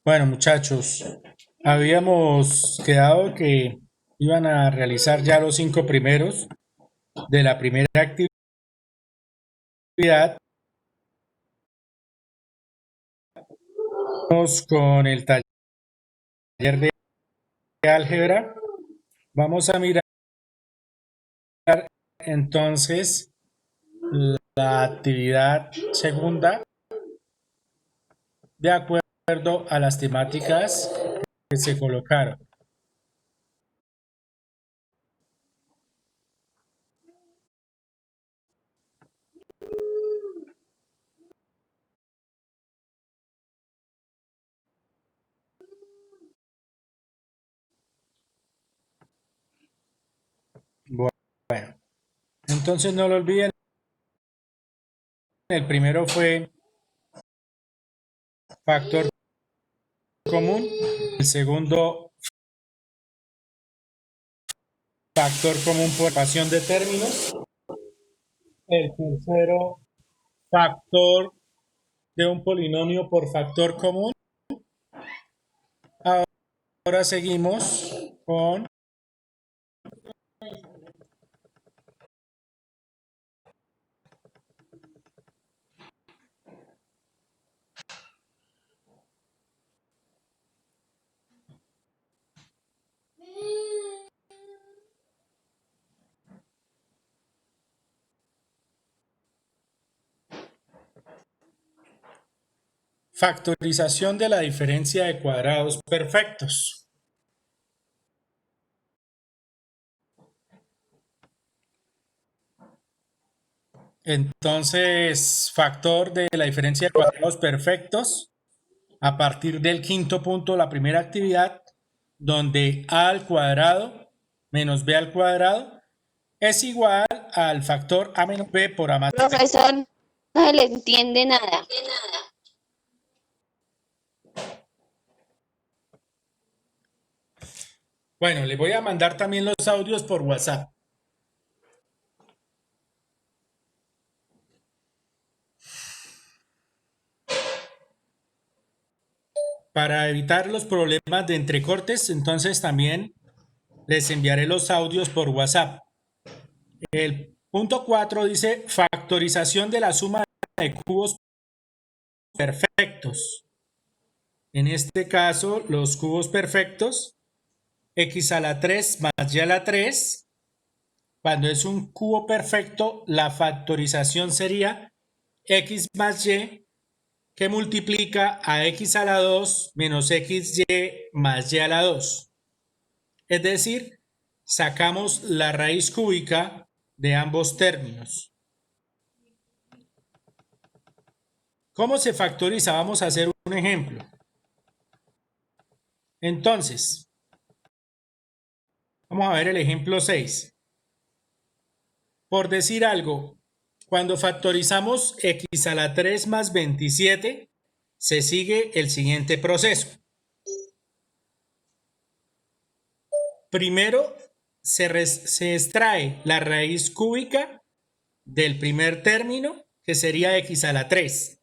Bueno, muchachos, habíamos quedado que iban a realizar ya los 5 primeros de la primera actividad. Vamos con el taller de álgebra. Vamos a mirar entonces la actividad segunda de acuerdo a las temáticas que se colocaron. Bueno, entonces no lo olviden, el primero fue factor común, el segundo factor común por ecuación de términos, el tercero factor de un polinomio por factor común. Ahora seguimos con factorización de la diferencia de cuadrados perfectos. Entonces, factor de la diferencia de cuadrados perfectos a partir del quinto punto de la primera actividad, donde a al cuadrado menos b al cuadrado es igual al factor a menos b por a más b. Profesor, no se le entiende nada. Bueno, les voy a mandar también los audios por WhatsApp. Para evitar los problemas de entrecortes, entonces también les enviaré los audios por WhatsApp. El punto 4 dice factorización de la suma de cubos perfectos. En este caso, los cubos perfectos, x a la 3 más y a la 3. Cuando es un cubo perfecto, la factorización sería x más y, que multiplica a x a la 2 menos xy más y a la 2. Es decir, sacamos la raíz cúbica de ambos términos. ¿Cómo se factoriza? Vamos a hacer un ejemplo. Entonces, vamos a ver el ejemplo 6. Por decir algo, cuando factorizamos x a la 3 más 27, se sigue el siguiente proceso. Primero se extrae la raíz cúbica del primer término, que sería x a la 3.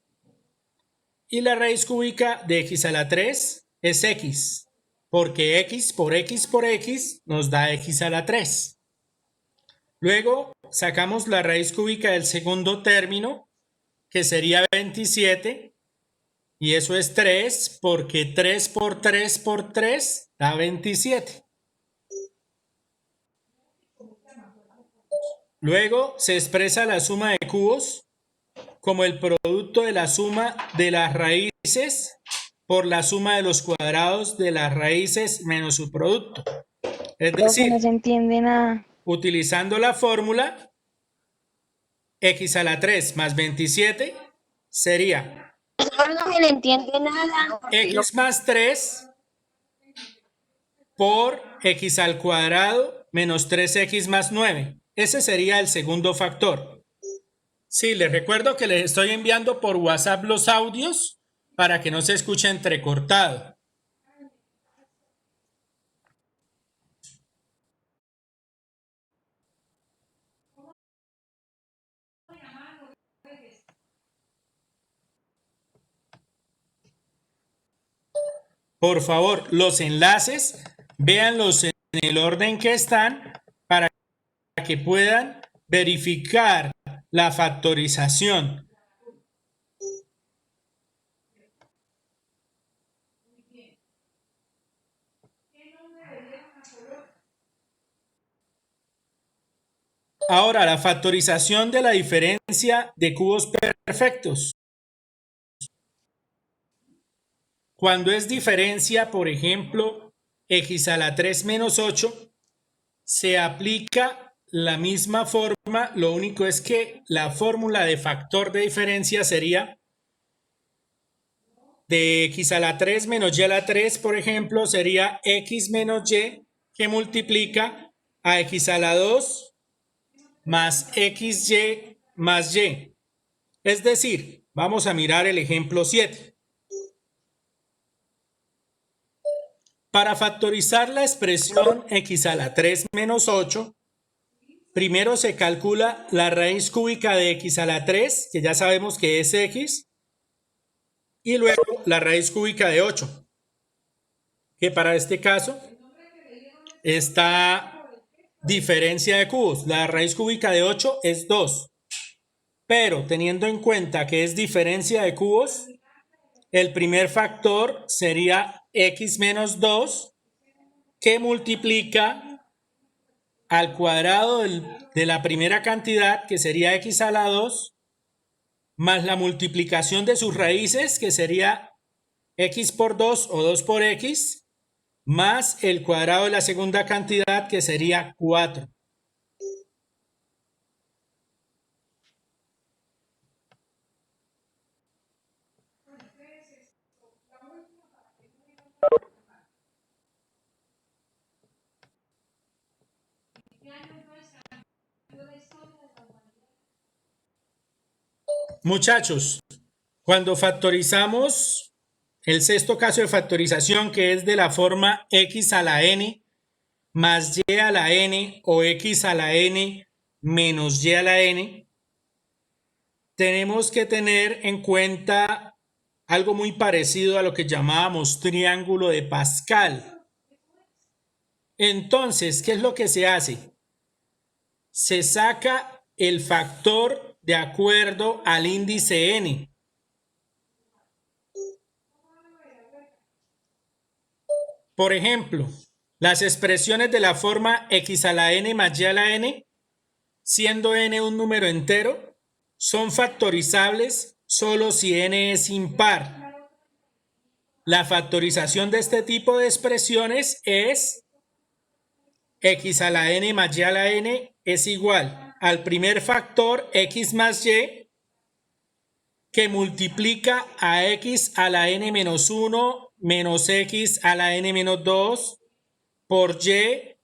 Y la raíz cúbica de x a la 3 es x, porque x por x por x nos da x a la 3. Luego sacamos la raíz cúbica del segundo término, que sería 27, y eso es 3, porque 3 por 3 por 3 da 27. Luego se expresa la suma de cubos como el producto de la suma de las raíces por la suma de los cuadrados de las raíces menos su producto. Es Profe, no decir, se entiende nada. utilizando la fórmula, x a la 3 más 27 sería Profesor, no se le entiende nada. x más 3 por x al cuadrado menos 3x más 9. Ese sería el segundo factor. Sí, les recuerdo que les estoy enviando por WhatsApp los audios para que no se escuche entrecortado. por favor, los enlaces, véanlos en el orden que están para que puedan verificar la factorización. Ahora, la factorización de la diferencia de cubos perfectos. Cuando es diferencia, por ejemplo, x a la 3 menos 8, se aplica la misma forma, lo único es que la fórmula de factor de diferencia sería de x a la 3 menos y a la 3, por ejemplo, sería x menos y que multiplica a x a la 2 más xy más y. Es decir, vamos a mirar el ejemplo 7. Para factorizar la expresión x a la 3 menos 8, primero se calcula la raíz cúbica de x a la 3, que ya sabemos que es x, y luego la raíz cúbica de 8, que para este caso está diferencia de cubos. La raíz cúbica de 8 es 2. Pero teniendo en cuenta que es diferencia de cubos, el primer factor sería x menos 2, que multiplica al cuadrado de la primera cantidad, que sería x a la 2, más la multiplicación de sus raíces, que sería x por 2 o 2 por x, más el cuadrado de la segunda cantidad, que sería 4. Muchachos, cuando factorizamos el sexto caso de factorización, que es de la forma x a la n más y a la n o x a la n menos y a la n, tenemos que tener en cuenta algo muy parecido a lo que llamábamos triángulo de Pascal. Entonces, ¿qué es lo que se hace? Se saca el factor de acuerdo al índice n. Por ejemplo, las expresiones de la forma x a la n más y a la n, siendo n un número entero, son factorizables solo si n es impar. La factorización de este tipo de expresiones es x a la n más y a la n es igual al primer factor x más y, que multiplica a x a la n menos 1 menos x a la n menos 2 por y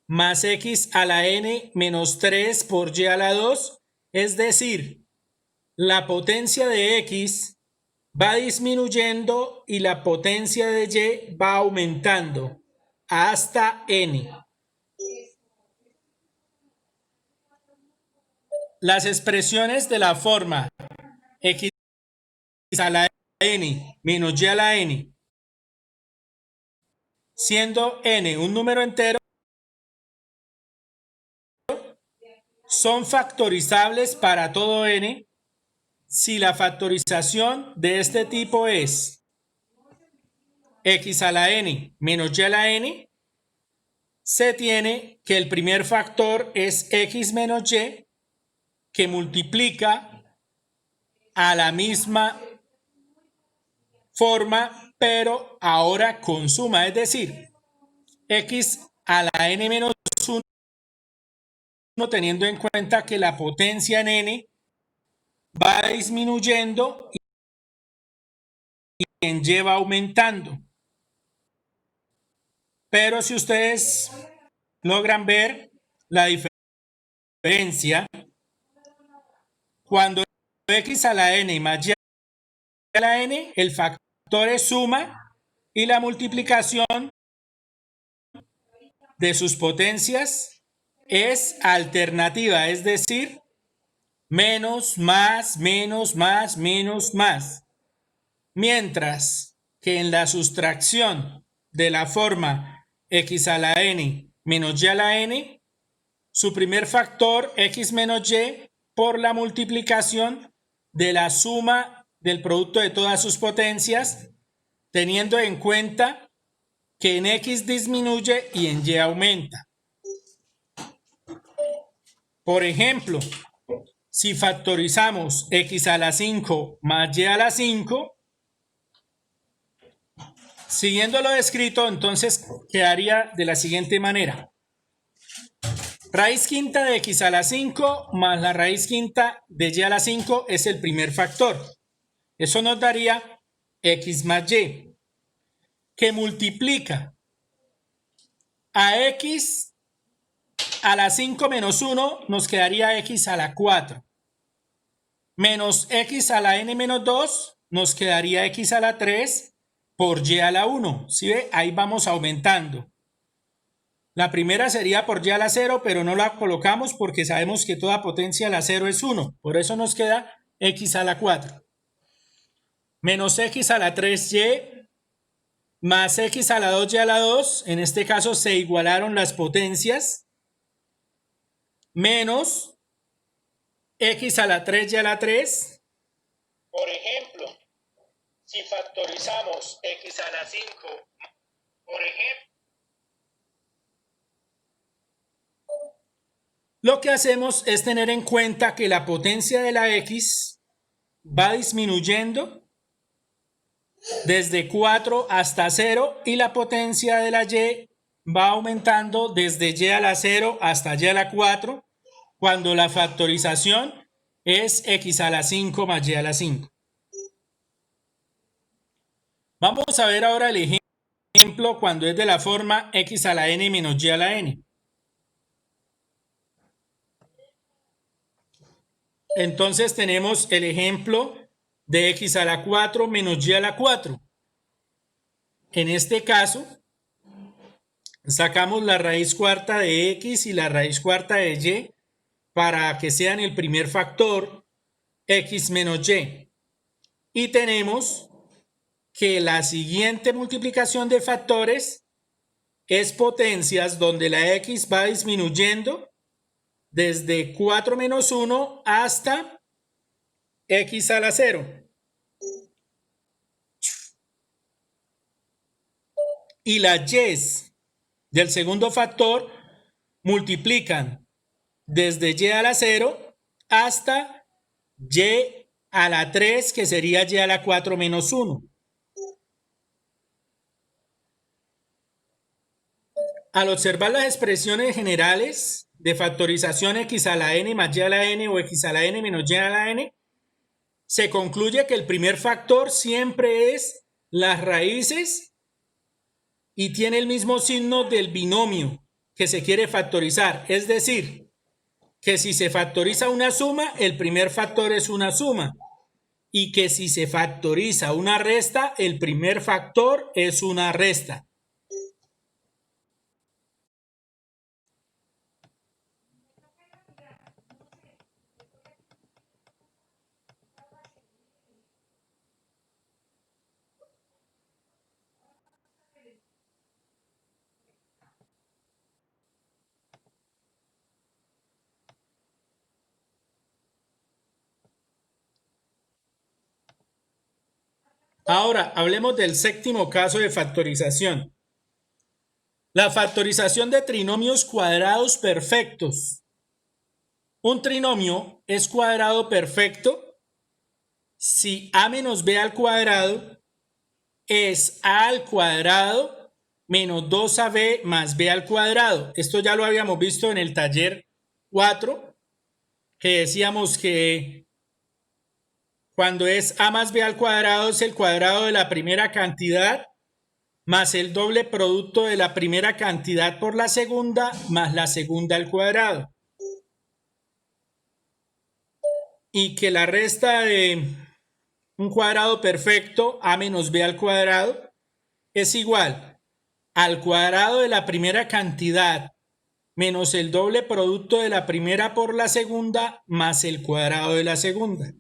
más x a la n menos 3 por y a la 2. Es decir, la potencia de x va disminuyendo y la potencia de y va aumentando hasta n. Las expresiones de la forma x a la n menos y a la n, siendo n un número entero, son factorizables para todo n si la factorización de este tipo es x a la n menos y a la n. Se tiene que el primer factor es x menos y, que multiplica a la misma forma, pero ahora con suma, es decir, x a la n menos 1, teniendo en cuenta que la potencia en n va disminuyendo y en y va aumentando. Pero si ustedes logran ver la diferencia, cuando x a la n más y a la n, el factor es suma y la multiplicación de sus potencias es alternativa, es decir, menos, más, menos, más, menos, más. Mientras que en la sustracción de la forma x a la n menos y a la n, su primer factor x menos y por la multiplicación de la suma del producto de todas sus potencias, teniendo en cuenta que en x disminuye y en y aumenta. Por ejemplo, si factorizamos x a la 5 más y a la 5, siguiendo lo descrito, entonces quedaría de la siguiente manera. Raíz quinta de x a la 5 más la raíz quinta de y a la 5 es el primer factor. Eso nos daría x más y, que multiplica a x a la 5 menos 1, nos quedaría x a la 4. Menos x a la n menos 2, nos quedaría x a la 3 por y a la 1. ¿Sí ve? Ahí vamos aumentando. La primera sería por y a la 0, pero no la colocamos porque sabemos que toda potencia a la 0 es 1. Por eso nos queda x a la 4. Menos x a la 3y más x a la 2y a la 2. En este caso se igualaron las potencias. Menos x a la 3y a la 3. Por ejemplo, si factorizamos x a la 5, por ejemplo, lo que hacemos es tener en cuenta que la potencia de la x va disminuyendo desde 4 hasta 0 y la potencia de la y va aumentando desde y a la 0 hasta y a la 4 cuando la factorización es x a la 5 más y a la 5. Vamos a ver ahora el ejemplo cuando es de la forma x a la n menos y a la n. Entonces tenemos el ejemplo de x a la 4 menos y a la 4. En este caso, sacamos la raíz cuarta de x y la raíz cuarta de y para que sean el primer factor x menos y. Y tenemos que la siguiente multiplicación de factores es potencias donde la x va disminuyendo desde 4 menos 1 hasta x a la 0. Y las y del segundo factor multiplican desde y a la 0 hasta y a la 3, que sería y a la 4 menos 1. Al observar las expresiones generales de factorización x a la n más y a la n o x a la n menos y a la n, se concluye que el primer factor siempre es las raíces y tiene el mismo signo del binomio que se quiere factorizar. Es decir, que si se factoriza una suma, el primer factor es una suma. Y que si se factoriza una resta, el primer factor es una resta. Ahora, hablemos del séptimo caso de factorización. La factorización de trinomios cuadrados perfectos. Un trinomio es cuadrado perfecto si a menos b al cuadrado es a al cuadrado menos 2ab más b al cuadrado. Esto ya lo habíamos visto en el taller 4, que decíamos que cuando es a más b al cuadrado es el cuadrado de la primera cantidad más el doble producto de la primera cantidad por la segunda más la segunda al cuadrado. Y que la resta de un cuadrado perfecto, a menos b al cuadrado, es igual al cuadrado de la primera cantidad menos el doble producto de la primera por la segunda más el cuadrado de la segunda.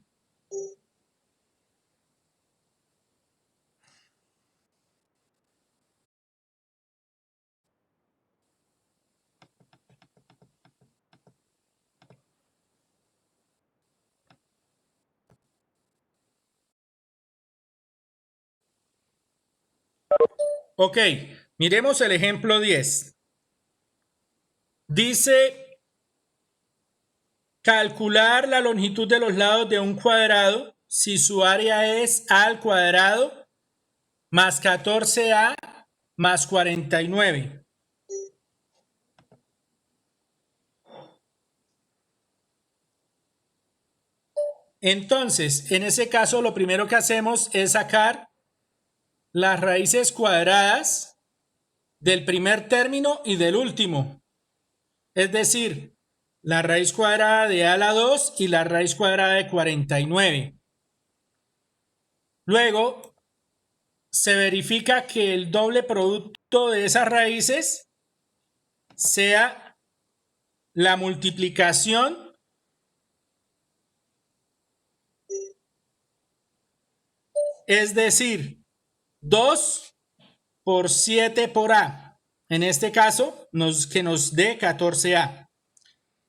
Ok, miremos el ejemplo 10. Dice calcular la longitud de los lados de un cuadrado si su área es a al cuadrado más 14a más 49. Entonces, en ese caso, lo primero que hacemos es sacar las raíces cuadradas del primer término y del último. Es decir, la raíz cuadrada de a a la 2 y la raíz cuadrada de 49. Luego, se verifica que el doble producto de esas raíces sea la multiplicación es decir, 2 por 7 por a. En este caso, que nos dé 14a.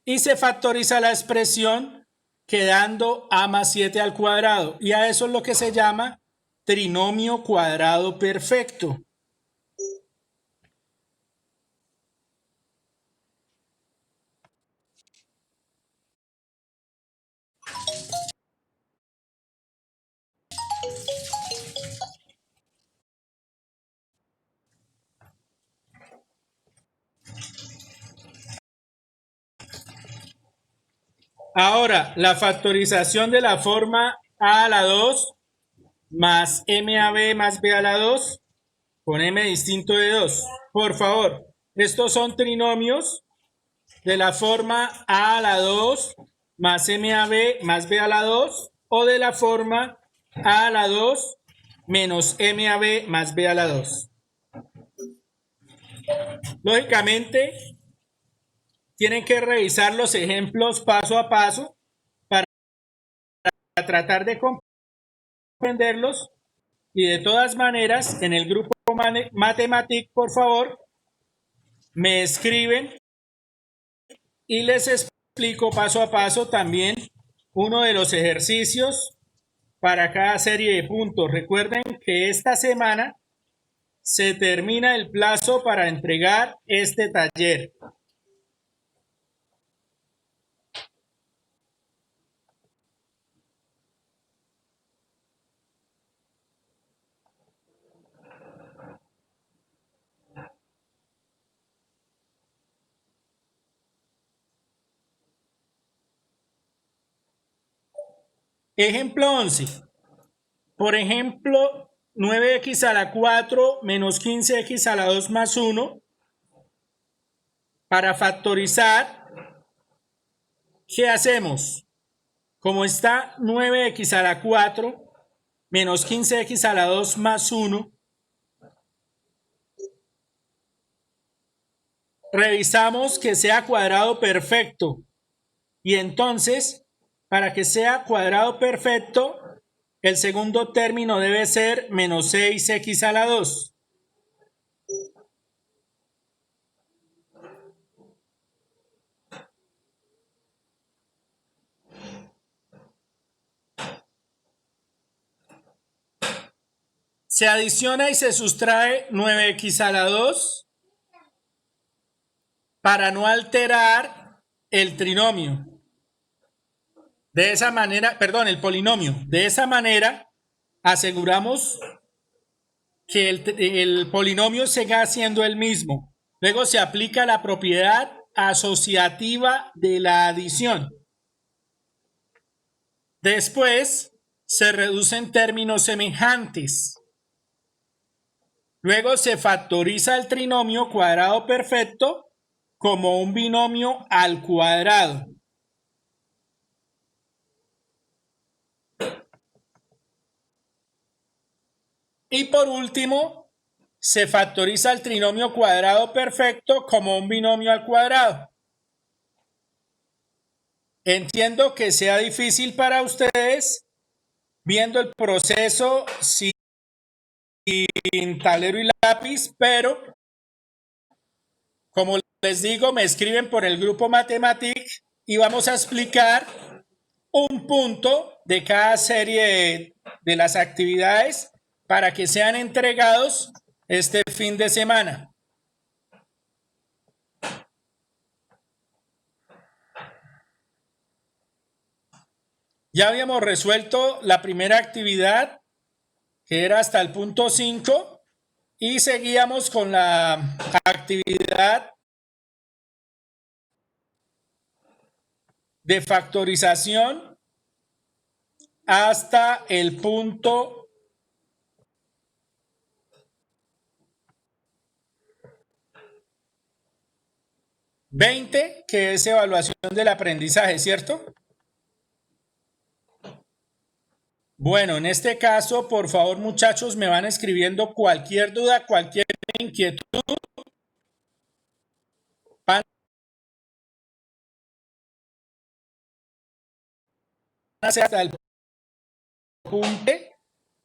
Y se factoriza la expresión quedando a más 7 al cuadrado. Y a eso es lo que se llama trinomio cuadrado perfecto. Ahora, la factorización de la forma a a la 2 más MAB más B a la 2 con M distinto de 2. Por favor, estos son trinomios de la forma a a la 2 más MAB más B a la 2 o de la forma a la 2 menos MAB más B a la 2. Lógicamente, tienen que revisar los ejemplos paso a paso para tratar de comprenderlos y de todas maneras en el grupo Mathematic, por favor, me escriben y les explico paso a paso también uno de los ejercicios para cada serie de puntos. Recuerden que esta semana se termina el plazo para entregar este taller. Ejemplo 11. Por ejemplo, 9x a la 4 menos 15x a la 2 más 1. Para factorizar, ¿qué hacemos? Como está 9x a la 4 menos 15x a la 2 más 1, revisamos que sea cuadrado perfecto. Y entonces, para que sea cuadrado perfecto, el segundo término debe ser menos 6x a la 2. Se adiciona y se sustrae 9x a la 2 para no alterar el trinomio. De esa manera, perdón, el polinomio. De esa manera aseguramos que el polinomio siga siendo el mismo. Luego se aplica la propiedad asociativa de la adición. Después se reducen términos semejantes. Luego se factoriza el trinomio cuadrado perfecto como un binomio al cuadrado. Y por último, se factoriza el trinomio cuadrado perfecto como un binomio al cuadrado. Entiendo que sea difícil para ustedes viendo el proceso sin tablero y lápiz, pero como les digo, me escriben por el grupo Mathematic y vamos a explicar un punto de cada serie de las actividades para que sean entregados este fin de semana. Ya habíamos resuelto la primera actividad, que era hasta el punto 5, y seguíamos con la actividad de factorización hasta el punto 20, que es evaluación del aprendizaje, ¿cierto? Bueno, en este caso, por favor, muchachos, me van escribiendo cualquier duda, cualquier inquietud. Van a hacer hasta el punto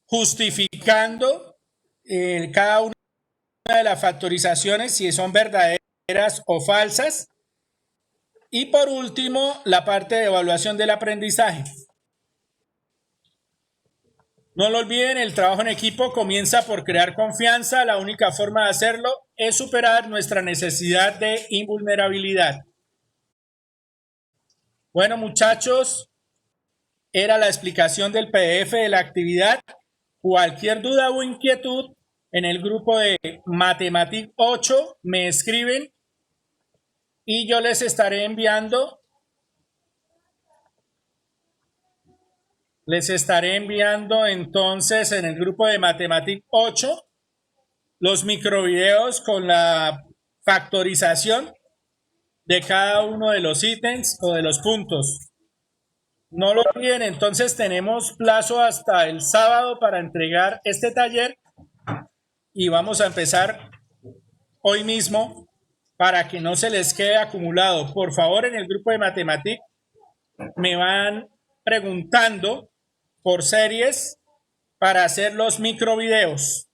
justificando cada una de las factorizaciones, si son verdaderas o falsas. Y por último, la parte de evaluación del aprendizaje. No lo olviden, el trabajo en equipo comienza por crear confianza. La única forma de hacerlo es superar nuestra necesidad de invulnerabilidad. Bueno, muchachos, era la explicación del PDF de la actividad. Cualquier duda o inquietud en el grupo de Matematic 8 me escriben y yo les estaré enviando entonces en el grupo de Matematic 8 los microvideos con la factorización de cada uno de los ítems o de los puntos. No lo olviden, entonces tenemos plazo hasta el sábado para entregar este taller y vamos a empezar hoy mismo para que no se les quede acumulado. Por favor, en el grupo de Matematic me van preguntando por series para hacer los microvideos.